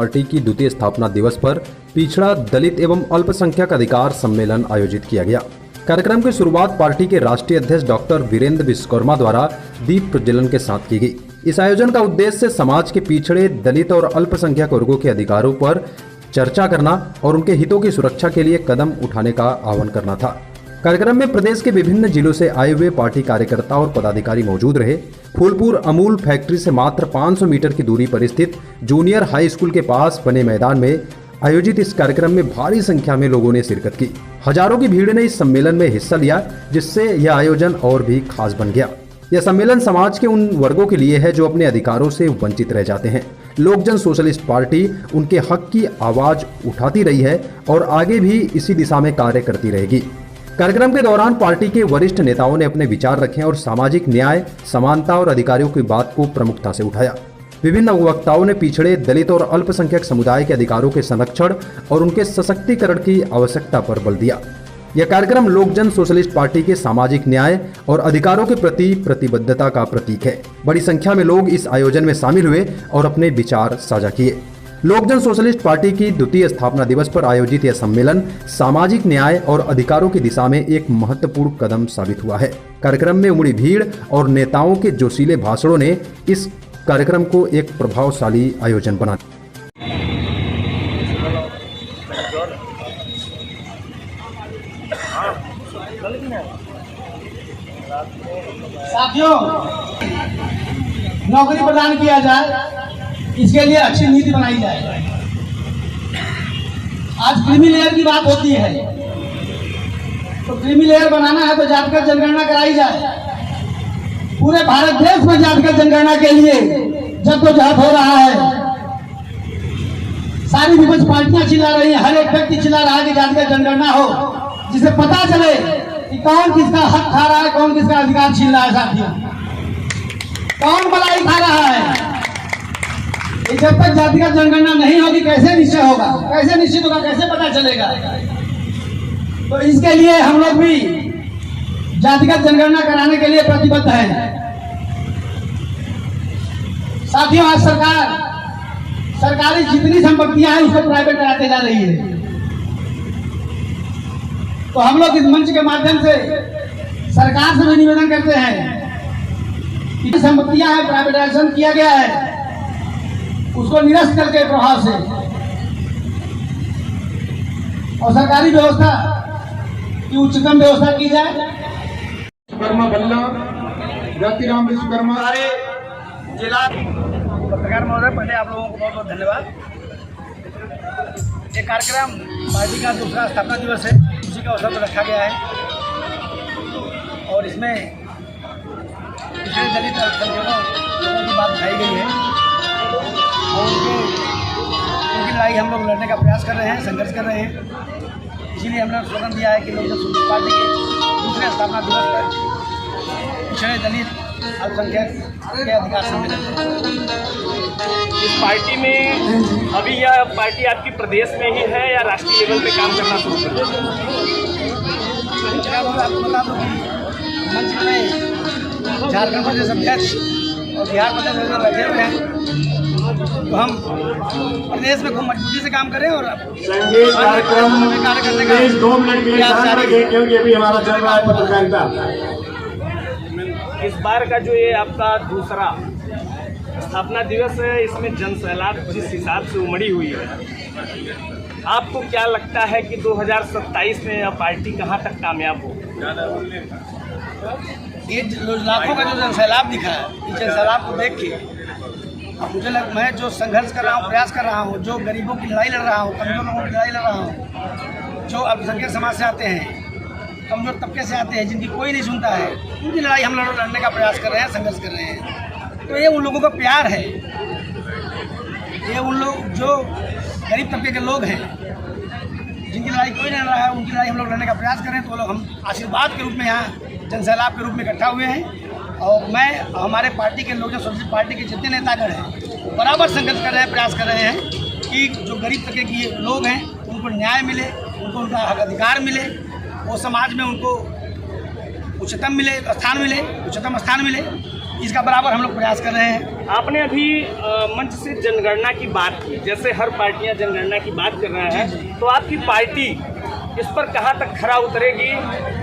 Party की द्वितीय स्थापना दिवस पर पिछड़ा, दलित एवं अल्पसंख्यक अधिकार सम्मेलन आयोजित किया गया। कार्यक्रम की शुरुआत पार्टी के राष्ट्रीय अध्यक्ष डॉक्टर वीरेंद्र विश्वकर्मा द्वारा दीप प्रज्वलन के साथ की गई। इस आयोजन का उद्देश्य समाज के पिछड़े, दलित और अल्पसंख्यक वर्गों के अधिकारों पर चर्चा करना और उनके हितों की सुरक्षा के लिए कदम उठाने का आह्वान करना था। कार्यक्रम में प्रदेश के विभिन्न जिलों से आए हुए पार्टी कार्यकर्ता और पदाधिकारी मौजूद रहे। फूलपुर अमूल फैक्ट्री से मात्र 500 मीटर की दूरी पर स्थित जूनियर हाई स्कूल के पास बने मैदान में आयोजित इस कार्यक्रम में भारी संख्या में लोगों ने शिरकत की। हजारों की भीड़ ने इस सम्मेलन में हिस्सा लिया, जिससे यह आयोजन और भी खास बन गया। यह सम्मेलन समाज के उन वर्गों के लिए है जो अपने अधिकारों से वंचित रह जाते हैं। लोक जन सोशलिस्ट पार्टी उनके हक की आवाज उठाती रही है और आगे भी इसी दिशा में कार्य करती रहेगी। कार्यक्रम के दौरान पार्टी के वरिष्ठ नेताओं ने अपने विचार रखे और सामाजिक न्याय, समानता और अधिकारियों की बात को प्रमुखता से उठाया। विभिन्न वक्ताओं ने पिछड़े, दलित और अल्पसंख्यक समुदाय के अधिकारों के संरक्षण और उनके सशक्तिकरण की आवश्यकता पर बल दिया। यह कार्यक्रम लोक जन सोशलिस्ट पार्टी के सामाजिक न्याय और अधिकारों के प्रति प्रतिबद्धता का प्रतीक है। बड़ी संख्या में लोग इस आयोजन में शामिल हुए और अपने विचार साझा किए। लोक जन सोशलिस्ट पार्टी की द्वितीय स्थापना दिवस पर आयोजित यह सम्मेलन सामाजिक न्याय और अधिकारों की दिशा में एक महत्वपूर्ण कदम साबित हुआ है। कार्यक्रम में उमड़ी भीड़ और नेताओं के जोशीले भाषणों ने इस कार्यक्रम को एक प्रभावशाली आयोजन बना। साथियों, नौकरी प्रदान किया जाए, इसके लिए अच्छी नीति बनाई जाए। आज क्रीमी लेयर की बात होती है, तो क्रीमी लेयर बनाना है तो जातिगत जनगणना कराई जाए। पूरे भारत देश में जातिगत जनगणना के लिए जद्दोजहद हो रहा है। सारी विपक्ष पार्टियां चिल्ला रही हैं, हर एक व्यक्ति चिल्ला रहा है कि जातिगत जनगणना हो, जिसे पता चले कि कौन किसका हक खा रहा है, कौन किसका अधिकार छीन रहा है। साथियों, कौन मलाई खा रहा है? जब तक जातिगत जनगणना नहीं होगी कैसे निश्चय होगा, कैसे निश्चित होगा, कैसे पता चलेगा? तो इसके लिए हम लोग भी जातिगत जनगणना कराने के लिए प्रतिबद्ध हैं। साथियों, आज सरकारी जितनी संपत्तियां हैं उसको प्राइवेट कराते जा रही है। तो हम लोग इस मंच के माध्यम से सरकार से भी निवेदन करते हैं कि संपत्तियां हैं, प्राइवेटाइजेशन किया गया है, उसको निरस्त करके प्रभाव से और सरकारी व्यवस्था की उच्चतम व्यवस्था की जाए। विश्वकर्मा बल्ला, ज्योतिराम विश्वकर्मा, सारे जिला पत्रकार महोदय, पहले आप लोगों को बहुत बहुत धन्यवाद। ये कार्यक्रम पार्टी का दूसरा स्थापना दिवस है, उसी का अवसर पर रखा गया है और इसमें पिछड़े, दलित अल्पसंख्यकों लोगों की बात उठाई गई है और उनकी लड़ाई हम लोग लड़ने का प्रयास कर रहे हैं, संघर्ष कर रहे हैं। इसीलिए हमने स्लोगन दिया है कि लोक जन सोशलिस्ट पार्टी के दूसरे स्थापना दिवस पर पिछड़े, दलित, अल्पसंख्यक के अधिकार सम्मेलन। इस पार्टी में अभी यह पार्टी आपकी प्रदेश में ही है या राष्ट्रीय लेवल पे काम करना शुरू कर दिया? आपको बता दूं कि मंच में झारखंड प्रदेश अध्यक्ष और बिहार प्रदेश अध्यक्ष बैठे हुए हैं, तो हम प्रदेश में खूब मजबूती से काम करें और कार्य करने का 2 मिनट के लिए, क्योंकि अभी हमारा चल रहा है पत्रकारिता। इस बार का जो ये आपका दूसरा स्थापना दिवस है, इसमें जन सैलाब जिस हिसाब से उमड़ी हुई है, आपको क्या लगता है कि 2027 में यह पार्टी कहां तक कामयाब हो? ये लाखों का जो जन सैलाब दिखा है, इस जन सैलाब को देख के मुझे मैं जो संघर्ष कर रहा हूँ, प्रयास कर रहा हूँ, जो गरीबों की लड़ाई लड़ रहा हूँ, कमजोर लोगों की लड़ाई लड़ रहा हूँ, जो अल्पसंख्यक समाज से आते हैं, कमजोर तबके से आते हैं, जिनकी कोई नहीं सुनता है, उनकी लड़ाई हम लोग लड़ने का प्रयास कर रहे हैं, संघर्ष कर रहे हैं। तो ये उन लोगों का प्यार है, ये उन लोग जो गरीब तबके के लोग हैं, जिनकी लड़ाई कोई नहीं लड़ रहा है, उनकी लड़ाई हम लोग लड़ने का प्रयास करें। तो वो लोग हम आशीर्वाद के रूप में यहाँ जनसैलाब के रूप में इकट्ठा हुए हैं और मैं हमारे पार्टी के लोग, जो सोशलिस्ट पार्टी के जितने नेतागण हैं, बराबर संघर्ष कर रहे हैं, प्रयास कर रहे हैं कि जो गरीब तबके के लोग हैं उनको न्याय मिले, उनको उनका हक अधिकार मिले, वो समाज में उनको उच्चतम स्थान मिले। इसका बराबर हम लोग प्रयास कर रहे हैं। आपने अभी मंच से जनगणना की बात की, जैसे हर पार्टियां जनगणना की बात कर रहे हैं, तो आपकी पार्टी इस पर कहाँ तक खरा उतरेगी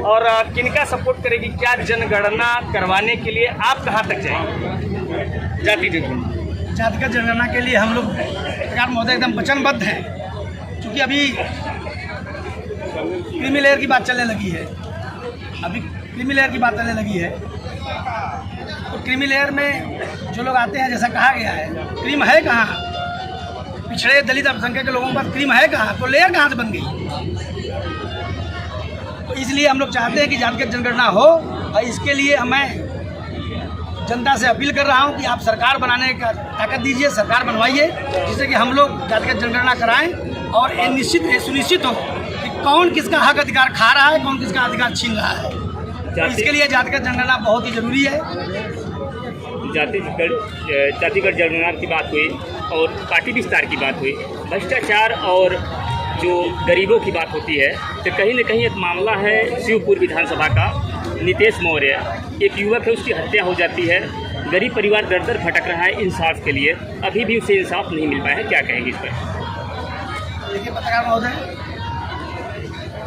और किनका सपोर्ट करेगी? क्या जनगणना करवाने के लिए आप कहाँ तक जाएंगे? जातिगत जनगणना के लिए हम लोग सरकार महोदय एकदम वचनबद्ध हैं, क्योंकि अभी क्रीमी लेयर की बात चलने लगी है। तो क्रीमी लेयर में जो लोग आते हैं, जैसा कहा गया है, क्रीम है कहाँ? पिछड़े दलित अल्पसंख्यक के लोगों पर क्रीम है कहाँ? तो लेयर कहाँ से बन गई? तो इसलिए हम लोग चाहते हैं कि जातिगत जनगणना हो, और इसके लिए मैं जनता से अपील कर रहा हूं कि आप सरकार बनाने का ताकत दीजिए, सरकार बनवाइए, जिससे कि हम लोग जातिगत जनगणना कराएं और ये सुनिश्चित हो कि कौन किसका हक अधिकार खा रहा है, कौन किसका अधिकार छीन रहा है। तो इसके लिए जातिगत जनगणना बहुत ही जरूरी है। जातिगत जनगणना की बात हुई और पार्टी विस्तार की बात हुई, भ्रष्टाचार और जो गरीबों की बात होती है, तो कहीं न कहीं एक मामला है शिवपुर विधानसभा का। नीतीश मौर्य, एक युवक है, उसकी हत्या हो जाती है, गरीब परिवार दर दर भटक रहा है इंसाफ के लिए, अभी भी उसे इंसाफ नहीं मिल पाया है, क्या कहेंगे इस पर? देखिए पत्रकार महोदय,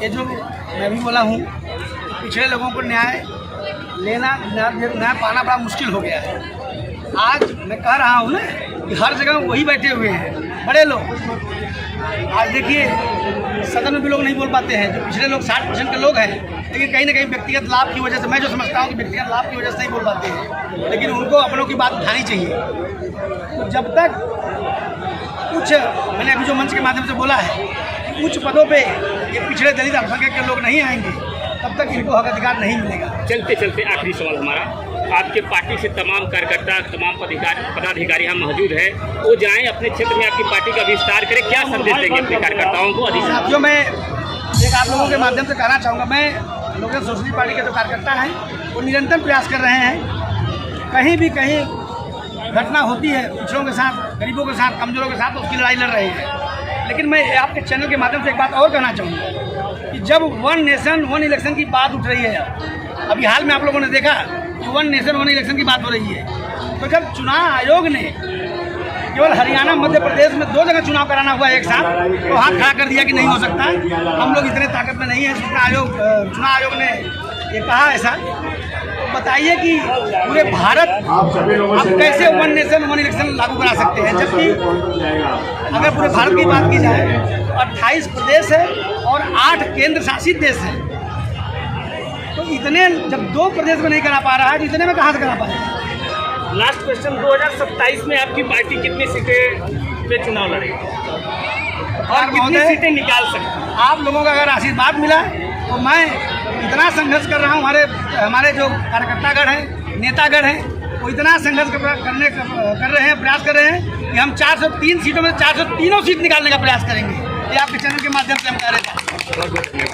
ये जो मैं भी बोला हूँ, पिछड़े लोगों को न्याय पाना बड़ा मुश्किल हो गया है। आज मैं कह रहा हूँ ना कि हर जगह वही बैठे हुए हैं बड़े लोग। आज देखिए सदन में भी लोग नहीं बोल पाते हैं, जो पिछले लोग 60% के लोग हैं, लेकिन कहीं ना कहीं व्यक्तिगत लाभ की वजह से, मैं जो समझता हूँ कि व्यक्तिगत लाभ की वजह से नहीं बोल पाते हैं, लेकिन उनको अपनों की बात उठानी चाहिए। तो जब तक कुछ, मैंने अभी जो मंच के माध्यम से बोला है कि उच्च पदों पे ये पिछड़े दलित अल्पसंख्यक के लोग नहीं आएंगे, तब तक इनको हक अधिकार नहीं मिलेगा। चलते चलते आखिरी सवाल हमारा, आपके पार्टी से तमाम कार्यकर्ता, तमाम पदाधिकारी यहाँ मौजूद है, वो जाएं अपने क्षेत्र में आपकी पार्टी का विस्तार करें, क्या संदेश देंगे अपने कार्यकर्ताओं को? साथियों, मैं एक आप लोगों के माध्यम से कहना चाहूँगा, मैं लोकल सोशलिस्ट पार्टी के जो कार्यकर्ता हैं वो निरंतर प्रयास कर रहे हैं। कहीं घटना होती है पिछड़ों के साथ, गरीबों के साथ, कमजोरों के साथ, तो उसकी लड़ाई लड़ रहे हैं। लेकिन मैं आपके चैनल के माध्यम से एक बात और कहना चाहूँगा कि जब वन नेशन वन इलेक्शन की बात उठ रही है, अभी हाल में आप लोगों ने देखा कि वन नेशन वन इलेक्शन की बात हो रही है, तो जब चुनाव आयोग ने केवल हरियाणा मध्य प्रदेश में 2 जगह चुनाव कराना हुआ एक साथ, तो हाथ खड़ा कर दिया कि नहीं हो सकता, हम लोग इतने ताकत में नहीं है। चुनाव आयोग ने ये कहा ऐसा, तो बताइए कि पूरे भारत अब कैसे वन नेशन वन इलेक्शन लागू करा सकते हैं, जबकि अगर पूरे भारत की बात की जाए तो 28 प्रदेश है और 8 केंद्र शासित देश है। तो इतने जब 2 प्रदेश में नहीं करा पा रहा है, तो इतने में कहाँ से करा पाएगा? लास्ट क्वेश्चन, 2027 में आपकी पार्टी कितनी सीटें पे चुनाव लड़ेगी और कितनी सीटें निकाल सकती है? आप लोगों का अगर आशीर्वाद मिला तो मैं इतना संघर्ष कर रहा हूँ, हमारे जो कार्यकर्तागण हैं, नेतागण हैं, वो इतना संघर्ष कर रहे हैं, प्रयास कर रहे हैं कि हम 403 सीटों में 403 सीट निकालने का प्रयास करेंगे। ये आपके चैनल के माध्यम से हम कह रहे हैं।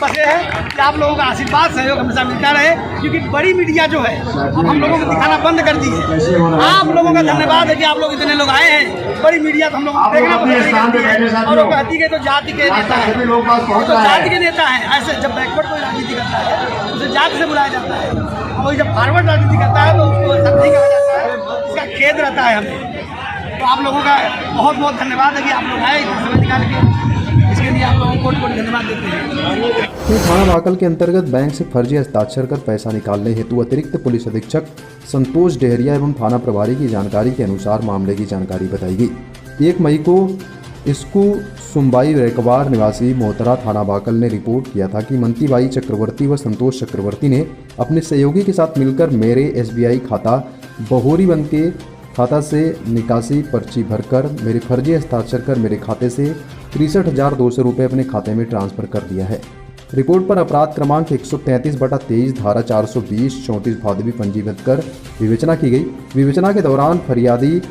बस ये है कि आप लोगों का आशीर्वाद सहयोग हमेशा मिलता रहे, क्योंकि बड़ी मीडिया जो है अब हम लोगों को दिखाना बंद कर दी है। आप लोगों का धन्यवाद है कि आप लोग इतने लोग आए हैं। बड़ी मीडिया तो हम लोग देखना पड़ेगा, और वो कहती है तो जाति के नेता है, तो जाति के नेता हैं। ऐसे जब बैकवर्ड कोई राजनीति करता है उसे जाति से बुलाया जाता है, और वही जब फॉरवर्ड राजनीति करता है तो उसको ऐसा नहीं कहा जाता है। इसका खेद रहता है हमें। तो आप लोगों का बहुत बहुत धन्यवाद है कि आप लोग आए, इतना समय निकाल के, इसके लिए आप लोगों को कोटि धन्यवाद देते हैं। थाना बाकल के अंतर्गत बैंक से फर्जी हस्ताक्षर कर पैसा निकालने हेतु अतिरिक्त पुलिस अधीक्षक संतोष डेहरिया एवं थाना प्रभारी की जानकारी के अनुसार मामले की जानकारी बताई गई। 1 मई को इसकू सुम्बाई रेकवार निवासी मोहतरा थाना बाकल ने रिपोर्ट किया था कि मंतीबाई चक्रवर्ती व संतोष चक्रवर्ती ने अपने सहयोगी के साथ मिलकर मेरे SBI खाता बहोरीबंद के खाता से निकासी पर्ची भरकर मेरे फर्जी हस्ताक्षर कर मेरे खाते से 63,200 रुपये अपने खाते में ट्रांसफर कर दिया है। रिपोर्ट पर अपराध क्रमांक 133/23 धारा 420-34 भादवी पंजीबद्ध कर विवेचना की गई। विवेचना के दौरान फरियादी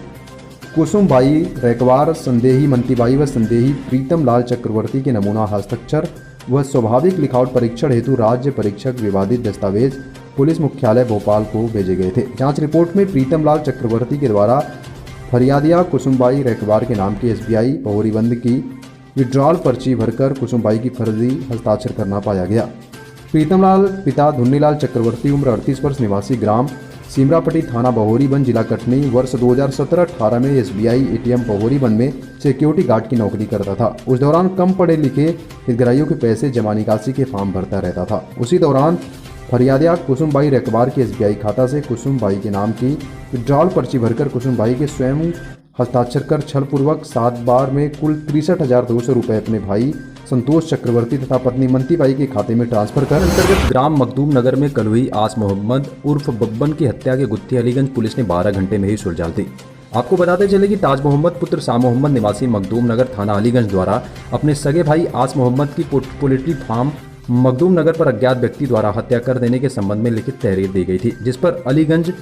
कुसुमबाई रेकवार, संदेही मंतीबाई व संदेही प्रीतम लाल चक्रवर्ती के नमूना हस्ताक्षर व स्वाभाविक लिखावट परीक्षण हेतु राज्य परीक्षक विवादित दस्तावेज पुलिस मुख्यालय भोपाल को भेजे गए थे। जांच रिपोर्ट में प्रीतम लाल चक्रवर्ती के द्वारा फरियादिया कुसुमबाई रेकवार के नाम की SBI बहोरीबंद की विड्रॉल पर्ची भरकर कुसुमबाई की फर्जी हस्ताक्षर करना पाया गया। प्रीतम लाल पिता धुन्नीलाल चक्रवर्ती, उम्र 38 वर्ष, निवासी ग्राम सिमरापट्टी थाना बहोरीबंद जिला कटनी वर्ष 2017-18 में SBI ATM बहोरीबंद में सिक्योरिटी गार्ड की नौकरी करता था। उस दौरान कम पढ़े लिखे हितग्राहियों के पैसे जमा निकासी के फॉर्म भरता रहता था। उसी दौरान फरियादिया कुसुमबाई रेकबार के SBI खाता से कुसुमबाई के नाम की विड्रॉल पर्ची भरकर कुसुमबाई के स्वयं हस्ताक्षर कर छलपूर्वक 7 बार में कुल 63,200 रुपये अपने भाई संतोष चक्रवर्ती तथा पत्नी मंतीबाई के खाते में ट्रांसफर कर अंतर्गत ग्राम मखदूम नगर में कल हुई आस मोहम्मद उर्फ बब्बन की हत्या के गुत्थी अलीगंज पुलिस ने 12 घंटे में ही सुलझा दी। आपको बताते चले कि ताज मोहम्मद पुत्र शाह मोहम्मद निवासी मखदूम नगर थाना अलीगंज द्वारा अपने सगे भाई आस मोहम्मद की पोल्ट्री फार्म मखदूम नगर पर अज्ञात व्यक्ति द्वारा हत्या कर देने के संबंध में लिखित तहरीर दी गई थी, जिस पर अलीगंज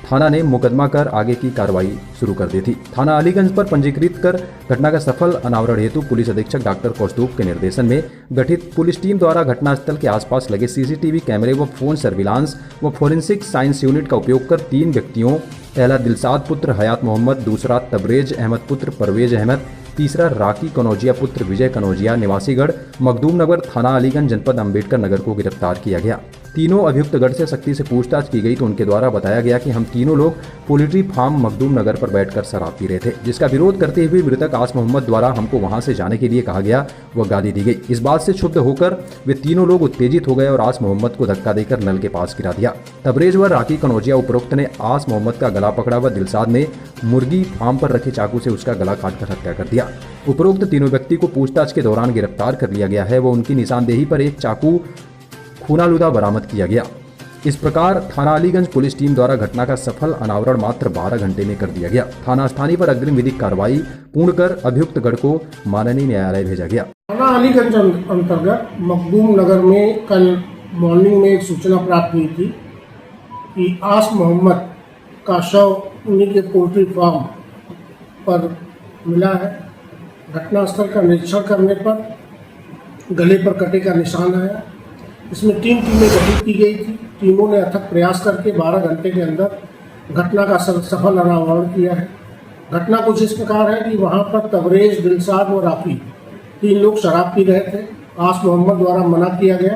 थाना ने मुकदमा कर आगे की कार्रवाई शुरू कर दी थी। थाना अलीगंज पर पंजीकृत कर घटना का सफल अनावरण हेतु पुलिस अधीक्षक डॉक्टर कौस्तुभ के निर्देशन में गठित पुलिस टीम द्वारा घटनास्थल के आसपास लगे CCTV कैमरे व फोन सर्विलांस व फोरेंसिक साइंस यूनिट का उपयोग कर 3 व्यक्तियों, पहला दिलसाद पुत्र हयात मोहम्मद, दूसरा तबरेज अहमद पुत्र परवेज अहमद, तीसरा राकी कनौजिया पुत्र विजय कनौजिया निवासीगढ़ मखदूम नगर थाना अलीगंज जनपद अम्बेडकर नगर को गिरफ्तार किया गया। तीनों अभियुक्तगढ़ से सख्ती से पूछताछ की गई तो उनके द्वारा बताया गया कि हम तीनों लोग पोल्ट्री फार्म मखदूम नगर पर बैठकर शराब पी रहे थे, जिसका विरोध करते हुए मृतक आस मोहम्मद द्वारा हमको वहां से जाने के लिए कहा गया व गाली दी गई। इस बात से क्षुब्ध होकर वे तीनों लोग उत्तेजित हो गए और आस मोहम्मद को धक्का देकर नल के पास गिरा दिया। तबरेज व राकी कनौजिया उपरोक्त ने आस मोहम्मद का गला पकड़ा व दिलसाद ने मुर्गी फार्म पर रखे चाकू से उसका गला काटकर हत्या कर दिया। उपरोक्त तीनों व्यक्ति को पूछताछ के दौरान गिरफ्तार कर लिया गया है व उनकी निशानदेही पर एक चाकू खूनालुदा बरामद किया गया। इस प्रकार थाना अलीगंज पुलिस टीम द्वारा घटना का सफल अनावरण मात्र 12 घंटे में कर दिया गया। थाना स्थानीय पर अग्रिम विधिक कार्रवाई पूर्ण कर अभियुक्तगढ़ को माननीय न्यायालय भेजा गया। थाना अलीगंज अंतर्गत मखदूम नगर में कल मॉर्निंग में एक सूचना प्राप्त हुई थी कि आस मोहम्मद का शव उन्हीं के पोल्ट्री फार्म पर मिला है। घटनास्थल का निरीक्षण करने पर गले पर कटे का निशान आया। इसमें 3 टीमें गठित की गई थी। टीमों ने अथक प्रयास करके 12 घंटे के अंदर घटना का सफल अनावरण किया है। घटना कुछ इस प्रकार है कि वहां पर तबरेज, दिलसाद और राफी 3 लोग शराब पी रहे थे। आस मोहम्मद द्वारा मना किया गया।